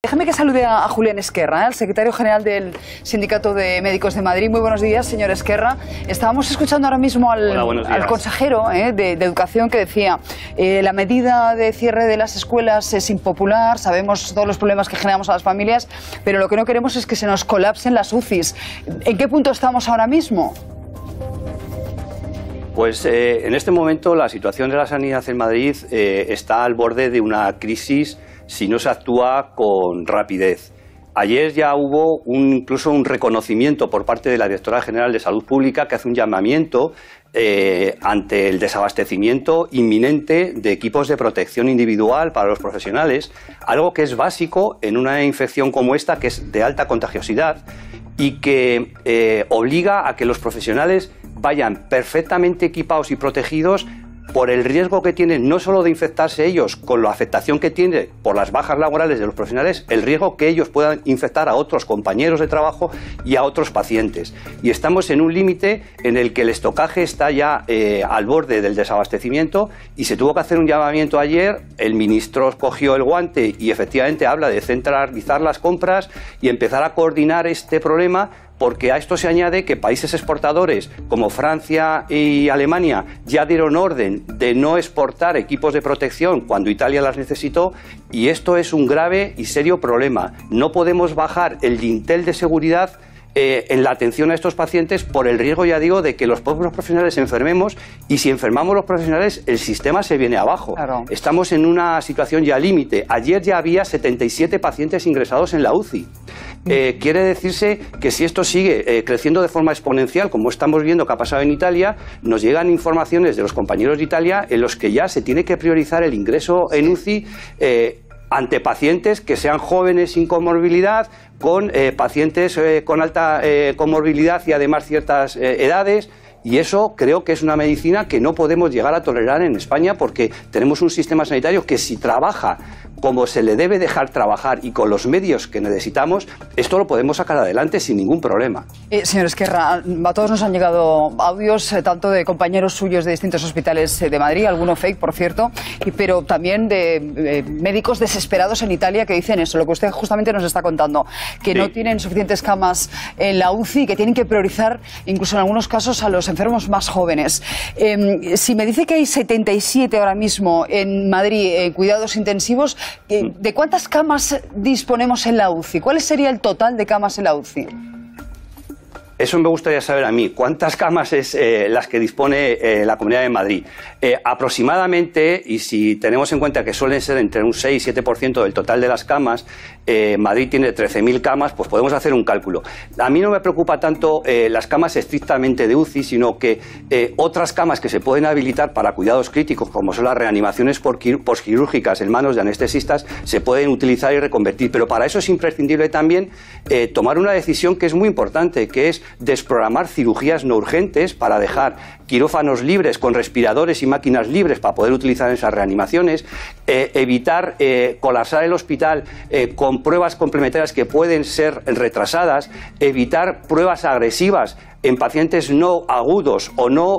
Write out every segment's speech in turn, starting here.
Déjeme que salude a Julián Esquerra, el secretario general del Sindicato de Médicos de Madrid. Muy buenos días, señor Esquerra. Estábamos escuchando ahora mismo al consejero de Educación que decía la medida de cierre de las escuelas es impopular, sabemos todos los problemas que generamos a las familias, pero lo que no queremos es que se nos colapsen las UCIs. ¿En qué punto estamos ahora mismo? Pues en este momento la situación de la sanidad en Madrid está al borde de una crisis si no se actúa con rapidez. Ayer ya hubo incluso un reconocimiento por parte de la Directora General de Salud Pública que hace un llamamiento ante el desabastecimiento inminente de equipos de protección individual para los profesionales, algo que es básico en una infección como esta, que es de alta contagiosidad y que obliga a que los profesionales vayan perfectamente equipados y protegidos por el riesgo que tienen no solo de infectarse ellos con la afectación que tiene por las bajas laborales de los profesionales, el riesgo que ellos puedan infectar a otros compañeros de trabajo y a otros pacientes. Y estamos en un límite en el que el estocaje está ya al borde del desabastecimiento y se tuvo que hacer un llamamiento ayer. El ministro cogió el guante y efectivamente habla de centralizar las compras y empezar a coordinar este problema, porque a esto se añade que países exportadores como Francia y Alemania ya dieron orden de no exportar equipos de protección cuando Italia las necesitó, y esto es un grave y serio problema. No podemos bajar el dintel de seguridad en la atención a estos pacientes por el riesgo, ya digo, de que los propios profesionales enfermemos, y si enfermamos los profesionales el sistema se viene abajo. Claro. Estamos en una situación ya límite. Ayer ya había 77 pacientes ingresados en la UCI. Quiere decirse que si esto sigue creciendo de forma exponencial, como estamos viendo que ha pasado en Italia, nos llegan informaciones de los compañeros de Italia en los que ya se tiene que priorizar el ingreso en UCI ante pacientes que sean jóvenes sin comorbilidad, con pacientes con alta comorbilidad y además ciertas edades. Y eso creo que es una medicina que no podemos llegar a tolerar en España, porque tenemos un sistema sanitario que, si trabaja como se le debe dejar trabajar y con los medios que necesitamos, esto lo podemos sacar adelante sin ningún problema. Señor Esquerra, a todos nos han llegado audios tanto de compañeros suyos de distintos hospitales de Madrid, alguno fake, por cierto, pero también de médicos desesperados en Italia que dicen eso, lo que usted justamente nos está contando, que sí, no tienen suficientes camas en la UCI, que tienen que priorizar incluso en algunos casos a los enfermos más jóvenes. Si me dice que hay 77 ahora mismo en Madrid en cuidados intensivos, ¿de cuántas camas disponemos en la UCI? ¿Cuál sería el total de camas en la UCI? Eso me gustaría saber a mí. ¿Cuántas camas es las que dispone la Comunidad de Madrid? Aproximadamente, y si tenemos en cuenta que suelen ser entre un 6 y 7% del total de las camas, Madrid tiene 13.000 camas, pues podemos hacer un cálculo. A mí no me preocupa tanto las camas estrictamente de UCI, sino que otras camas que se pueden habilitar para cuidados críticos, como son las reanimaciones posquirúrgicas en manos de anestesistas, se pueden utilizar y reconvertir. Pero para eso es imprescindible también tomar una decisión que es muy importante, que es desprogramar cirugías no urgentes para dejar quirófanos libres con respiradores y máquinas libres para poder utilizar esas reanimaciones, evitar colapsar el hospital con pruebas complementarias que pueden ser retrasadas, evitar pruebas agresivas en pacientes no agudos o no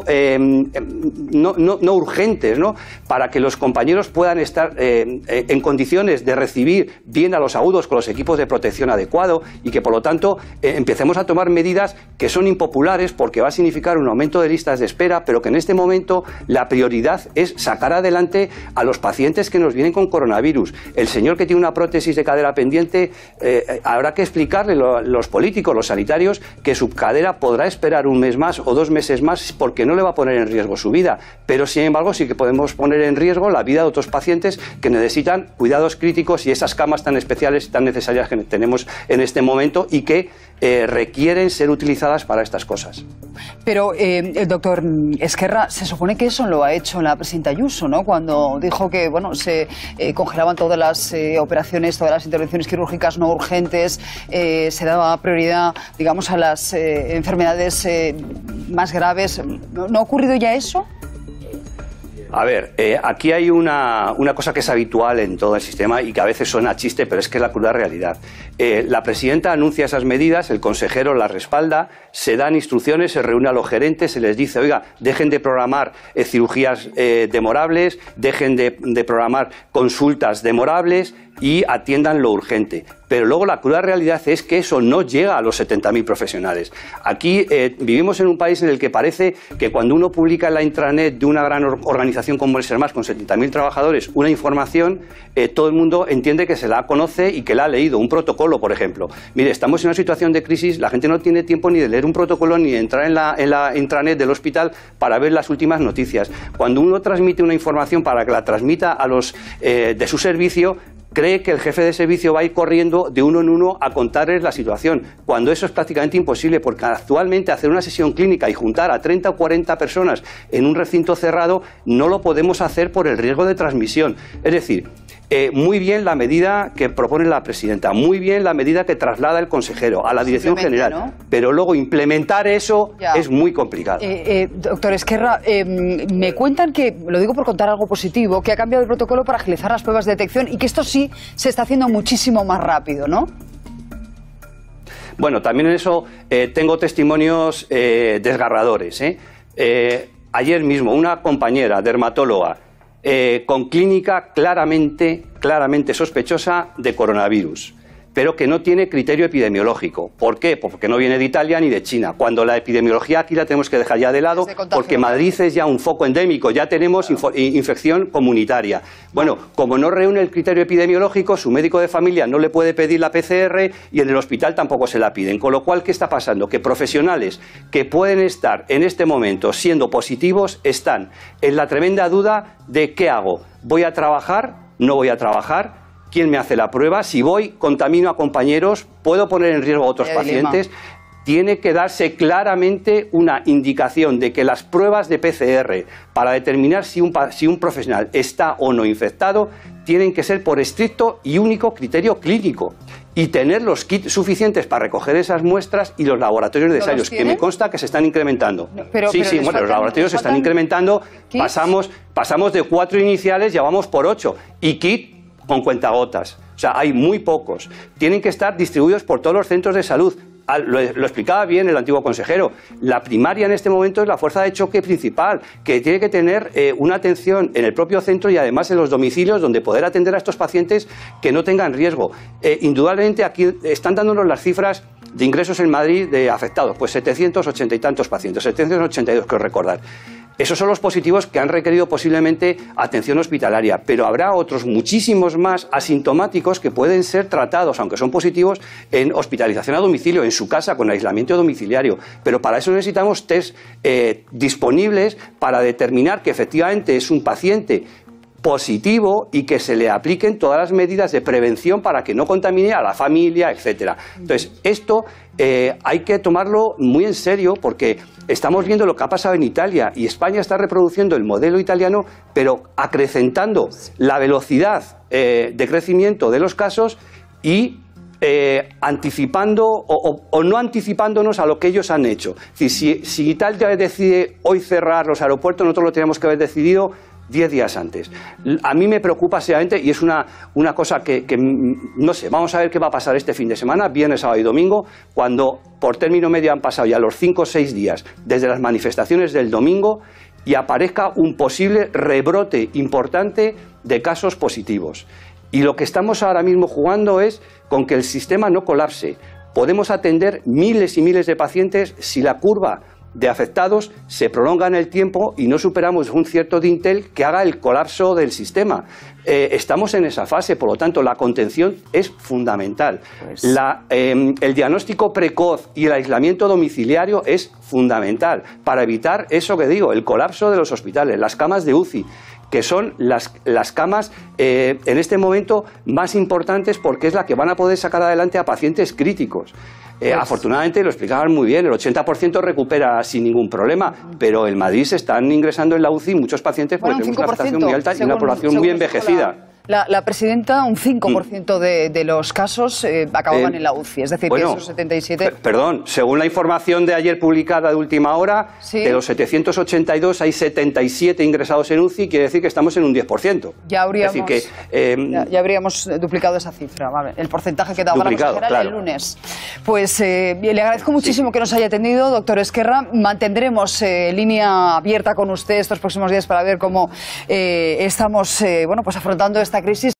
urgentes, ¿no?, para que los compañeros puedan estar en condiciones de recibir bien a los agudos con los equipos de protección adecuado, y que por lo tanto empecemos a tomar medidas que son impopulares porque va a significar un aumento de listas de espera, pero que en este momento la prioridad es sacar adelante a los pacientes que nos vienen con coronavirus. El señor que tiene una prótesis de cadera pendiente, habrá que explicarle los políticos, los sanitarios, que su cadera podrá esperar un mes más o 2 meses más, porque no le va a poner en riesgo su vida, pero sin embargo sí que podemos poner en riesgo la vida de otros pacientes que necesitan cuidados críticos y esas camas tan especiales y tan necesarias que tenemos en este momento y que requieren ser utilizadas para estas cosas. Pero el doctor Esquerra, se supone que eso lo ha hecho la presidenta Ayuso, ¿no?, cuando dijo que se congelaban todas las operaciones, todas las intervenciones quirúrgicas no urgentes, se daba prioridad, digamos, a las enfermedades más graves. ¿No ha ocurrido ya eso? A ver, aquí hay una cosa que es habitual en todo el sistema y que a veces suena a chiste, pero es que es la cruda realidad. La presidenta anuncia esas medidas, el consejero las respalda, se dan instrucciones, se reúne a los gerentes, se les dice, oiga, dejen de programar cirugías demorables, dejen de programar consultas demorables y atiendan lo urgente. Pero luego la cruda realidad es que eso no llega a los 70.000 profesionales. Aquí vivimos en un país en el que parece que cuando uno publica en la intranet de una gran organización como el SERMAS con 70.000 trabajadores una información, todo el mundo entiende que se la conoce y que la ha leído. Un protocolo, por ejemplo. Mire, estamos en una situación de crisis, la gente no tiene tiempo ni de leer un protocolo ni de entrar en la intranet del hospital para ver las últimas noticias. Cuando uno transmite una información para que la transmita a los de su servicio, cree que el jefe de servicio va a ir corriendo de uno en uno a contarles la situación, cuando eso es prácticamente imposible, porque actualmente hacer una sesión clínica y juntar a 30 o 40 personas en un recinto cerrado no lo podemos hacer por el riesgo de transmisión. Es decir, muy bien la medida que propone la presidenta, muy bien la medida que traslada el consejero a la dirección general, ¿no? Pero luego implementar eso es muy complicado. Doctor Esquerra, me cuentan que, lo digo por contar algo positivo, que ha cambiado el protocolo para agilizar las pruebas de detección y que esto sí se está haciendo muchísimo más rápido, ¿no? Bueno, también en eso tengo testimonios desgarradores. Ayer mismo una compañera dermatóloga con clínica claramente sospechosa de coronavirus, pero que no tiene criterio epidemiológico. ¿Por qué? Porque no viene de Italia ni de China. Cuando la epidemiología aquí la tenemos que dejar ya de lado, porque Madrid es ya un foco endémico, ya tenemos infección comunitaria. Bueno, como no reúne el criterio epidemiológico, su médico de familia no le puede pedir la PCR y en el hospital tampoco se la piden. Con lo cual, ¿qué está pasando? Que profesionales que pueden estar en este momento siendo positivos están en la tremenda duda de ¿qué hago? ¿Voy a trabajar? ¿No voy a trabajar? ¿Quién me hace la prueba? Si voy, contamino a compañeros, ¿puedo poner en riesgo a otros pacientes? Tiene que darse claramente una indicación de que las pruebas de PCR para determinar si un profesional está o no infectado tienen que ser por estricto y único criterio clínico y tener los kits suficientes para recoger esas muestras y los laboratorios necesarios, que me consta que se están incrementando. Bueno, los laboratorios se están incrementando, pasamos de 4 iniciales, ya vamos por 8, y kit con cuentagotas. O sea, hay muy pocos. Tienen que estar distribuidos por todos los centros de salud. Lo explicaba bien el antiguo consejero. La primaria en este momento es la fuerza de choque principal, que tiene que tener una atención en el propio centro y además en los domicilios donde poder atender a estos pacientes que no tengan riesgo. Indudablemente aquí están dándonos las cifras de ingresos en Madrid de afectados, pues 780 y tantos pacientes, 782 creo recordar. Esos son los positivos que han requerido posiblemente atención hospitalaria, pero habrá otros muchísimos más asintomáticos que pueden ser tratados, aunque son positivos, en hospitalización a domicilio, en su casa, con aislamiento domiciliario. Pero para eso necesitamos test disponibles para determinar que efectivamente es un paciente positivo y que se le apliquen todas las medidas de prevención para que no contamine a la familia, etcétera. Entonces, esto hay que tomarlo muy en serio porque estamos viendo lo que ha pasado en Italia y España está reproduciendo el modelo italiano, pero acrecentando la velocidad de crecimiento de los casos y anticipando o no anticipándonos a lo que ellos han hecho. Es decir, si Italia decide hoy cerrar los aeropuertos, nosotros lo teníamos que haber decidido 10 días antes. A mí me preocupa seriamente y es una cosa que no sé, vamos a ver qué va a pasar este fin de semana, viernes, sábado y domingo, cuando por término medio han pasado ya los 5 o 6 días desde las manifestaciones del domingo y aparezca un posible rebrote importante de casos positivos. Y lo que estamos ahora mismo jugando es con que el sistema no colapse. Podemos atender miles y miles de pacientes si la curva de afectados se prolonga en el tiempo y no superamos un cierto dintel que haga el colapso del sistema. Estamos en esa fase, por lo tanto, la contención es fundamental. El diagnóstico precoz y el aislamiento domiciliario es fundamental para evitar eso que digo, el colapso de los hospitales, las camas de UCI, que son las camas en este momento más importantes porque es la que van a poder sacar adelante a pacientes críticos. Afortunadamente, lo explicaban muy bien, el 80% recupera sin ningún problema, pero en Madrid se están ingresando en la UCI muchos pacientes porque tenemos una afectación muy alta y una población muy envejecida. La presidenta, un 5% de los casos acababan en la UCI, es decir, bueno, que esos 77... Perdón, según la información de ayer publicada de última hora, ¿Sí? de los 782 hay 77 ingresados en UCI, quiere decir que estamos en un 10%. Ya habríamos, es decir que, ya habríamos duplicado esa cifra, vale, el porcentaje que daba la consejera claro. el lunes. Pues le agradezco muchísimo que nos haya atendido, doctor Ezquerra. Mantendremos línea abierta con usted estos próximos días para ver cómo estamos bueno, pues afrontando esta crisis.